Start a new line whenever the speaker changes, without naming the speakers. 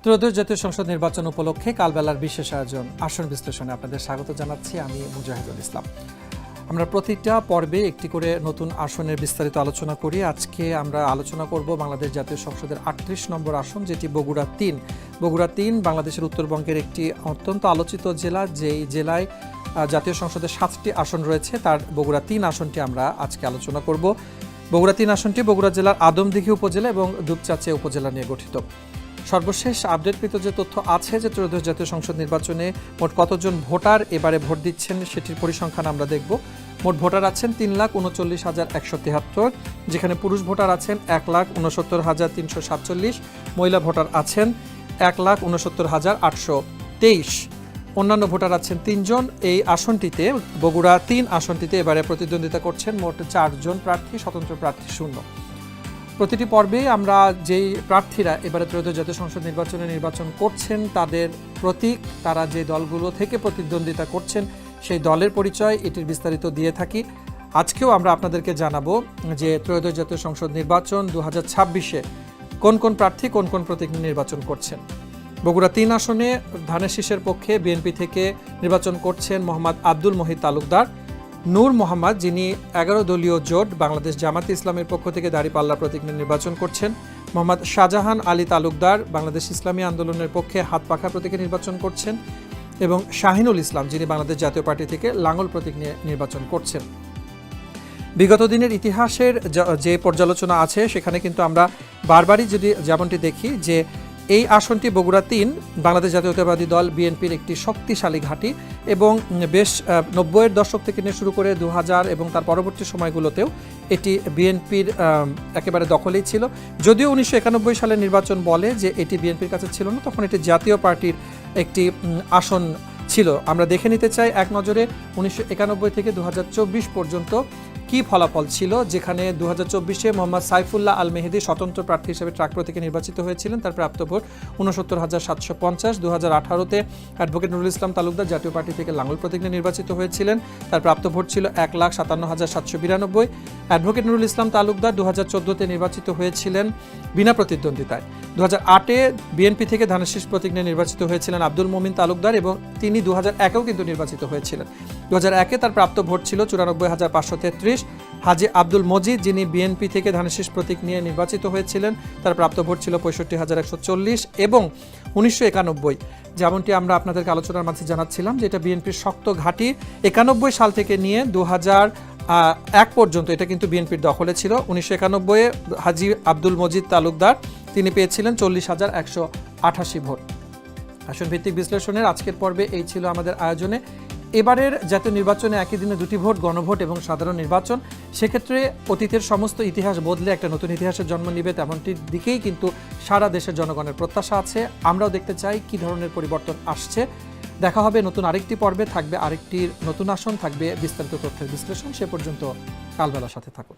ত্রয়োদশ জাতীয় সংসদ নির্বাচন উপলক্ষে কালবেলার বিশেষ আয়োজন আসন বিশ্লেষণে আপনাদের স্বাগত জানাচ্ছি আমি মুজাহিদুল ইসলাম। আমরা প্রতিটা পর্বে একটি করে নতুন আসনের বিস্তারিত আলোচনা করি। আজকে আমরা আলোচনা করব বাংলাদেশ জাতীয় সংসদের ৩৮ নম্বর আসন, যেটি বগুড়া ৩। বগুড়া ৩ বাংলাদেশের উত্তরবঙ্গের একটি অত্যন্ত আলোচিত জেলা। যেই জেলায় জাতীয় সংসদের ৭টি আসন রয়েছে, তার বগুড়া ৩ আসনটি আমরা আজকে আলোচনা করব। বগুড়া ৩ আসনটি বগুড়া জেলার আদমদীঘি উপজেলা এবং দুপচাঁচিয়া উপজেলা নিয়ে গঠিত। সর্বশেষ আপডেটকৃত যে তথ্য আছে যে ত্রয়োদশ জাতীয় সংসদ নির্বাচনে মোট কতজন ভোটার এবারে ভোট দিচ্ছেন সেটির পরিসংখ্যান আমরা দেখব। মোট ভোটার আছেন ৩,৩৯,১৭৩, যেখানে পুরুষ ভোটার আছেন ১,৬৯,৩৪৭, মহিলা ভোটার আছেন ১,৬৯,৮২৩, অন্যান্য ভোটার আছেন ৩ জন। এই আসনটিতে বগুড়া ৩ আসনটিতে এবারে প্রতিদ্বন্দ্বিতা করছেন মোট ৪ জন প্রার্থী, স্বতন্ত্র প্রার্থী শূন্য। প্রতিটি পর্বে আমরা যেই প্রার্থীরা এবারে ত্রয়োদশ জাতীয় সংসদ নির্বাচন করছেন তাদের প্রতীক, তারা যে দলগুলো থেকে প্রতিদ্বন্দ্বিতা করছেন সেই দলের পরিচয়, এটির বিস্তারিত দিয়ে থাকি। আজকেও আমরা আপনাদেরকে জানাবো যে ত্রয়োদশ জাতীয় সংসদ নির্বাচন ২০২৬-এ কোন কোন প্রার্থী কোন কোন প্রতীক নির্বাচন করছেন। বগুড়া ৩ আসনে ধানের শীষের পক্ষে বিএনপি থেকে নির্বাচন করছেন মোহাম্মদ আব্দুল মহিদ তালুকদার। নূর মোহাম্মদ, যিনি ১১ দলীয় জোট বাংলাদেশ জামাতে ইসলামের পক্ষ থেকে দাঁড়িপাল্লা প্রতীক নির্বাচন করছেন। মোহাম্মদ শাহজাহান আলী তালুকদার বাংলাদেশ ইসলামী আন্দোলনের পক্ষে হাতপাখা প্রতীকে নির্বাচন করছেন এবং শাহিনুল ইসলাম, যিনি বাংলাদেশ জাতীয় পার্টি থেকে লাঙ্গল প্রতীক নিয়ে নির্বাচন করছেন। বিগত দিনের ইতিহাসের যে পর্যালোচনা আছে সেখানে কিন্তু আমরা বারবারই যেমনটি দেখি যে এই আসনটি বগুড়া ৩ বাংলাদেশ জাতীয়তাবাদী দল বিএনপির একটি শক্তিশালী ঘাঁটি এবং বেশ ৯০-এর দশক থেকে নিয়ে শুরু করে ২০০০ এবং তার পরবর্তী সময়গুলোতেও এটি বিএনপির একেবারে দখলেই ছিল। যদিও ১৯৯১ সালের নির্বাচন বলে যে এটি বিএনপির কাছে ছিল না, তখন এটি জাতীয় পার্টির একটি আসন ছিল। আমরা দেখে নিতে চাই এক নজরে ১৯৯১ থেকে ২০২৪ পর্যন্ত কি ফলাফল ছিল, যেখানে ২০২৪-এ মোহাম্মদ সাইফুল্লাহ আল মেহেদি স্বতন্ত্র প্রার্থী হিসেবে ট্রাকপ্রো থেকে নির্বাচিত হয়েছিলেন, তার প্রাপ্ত ভোট ৬৯,৭৫০। ২০১৮-তে অ্যাডভোকেট নুরুল ইসলাম তালুকদার জাতীয় পার্টি থেকে লাঙ্গল প্রতীক নিয়ে নির্বাচিত হয়েছিলেন, তার প্রাপ্ত ভোট ছিল ১,৫৭,৭৯২। অ্যাডভোকেট নুরুল ইসলাম তালুকদার ২০১৪-তে নির্বাচিত হয়েছিলেন বিনা প্রতিদ্বন্দ্বিতায়। ২০০৮-এ বিএনপি থেকে ধানের শীষ প্রতীক নিয়ে নির্বাচিত হয়েছিলেন আব্দুল মমিন তালুকদার এবং তিনি ২০০১-এও কিন্তু নির্বাচিত হয়েছিলেন। ২০০১-এ তার প্রাপ্ত ভোট ছিল ৯৪,৫৩৩। হাজি আব্দুল মজিদ, যিনি বিএনপি থেকে ধানের শীষ প্রতীক নিয়ে নির্বাচিত হয়েছিলেন, তার প্রাপ্ত ভোট ছিল ৬৫,১৪০। এবং ১৯৯১, যেমনটি আমরা আপনাদেরকে আলোচনার মাঝে জানাচ্ছিলাম যে এটা বিএনপির শক্ত ঘাঁটি, ৯১ সাল থেকে নিয়ে ২০০১ পর্যন্ত এটা কিন্তু বিএনপির দখলে ছিল। ১৯৯১-এ হাজি আব্দুল মজিদ তালুকদার তিনি পেয়েছিলেন ৪০,১৮৮ ভোট। আসন ভিত্তিক বিশ্লেষণের আজকের পর্বে এই ছিল আমাদের আয়োজনে। এবারের জাতীয় নির্বাচনে একই দিনে দুটি ভোট, গণভোট এবং সাধারণ নির্বাচন, সেক্ষেত্রে অতীতের সমস্ত ইতিহাস বদলে একটা নতুন ইতিহাসের জন্ম নিবে, তেমনটির দিকেই কিন্তু সারা দেশের জনগণের প্রত্যাশা আছে। আমরাও দেখতে চাই কী ধরনের পরিবর্তন আসছে। দেখা হবে নতুন আরেকটি পর্বে, থাকবে আরেকটির নতুন আসন, থাকবে বিস্তারিত তথ্যের বিশ্লেষণ। সে পর্যন্ত কালবেলার সাথে থাকুন।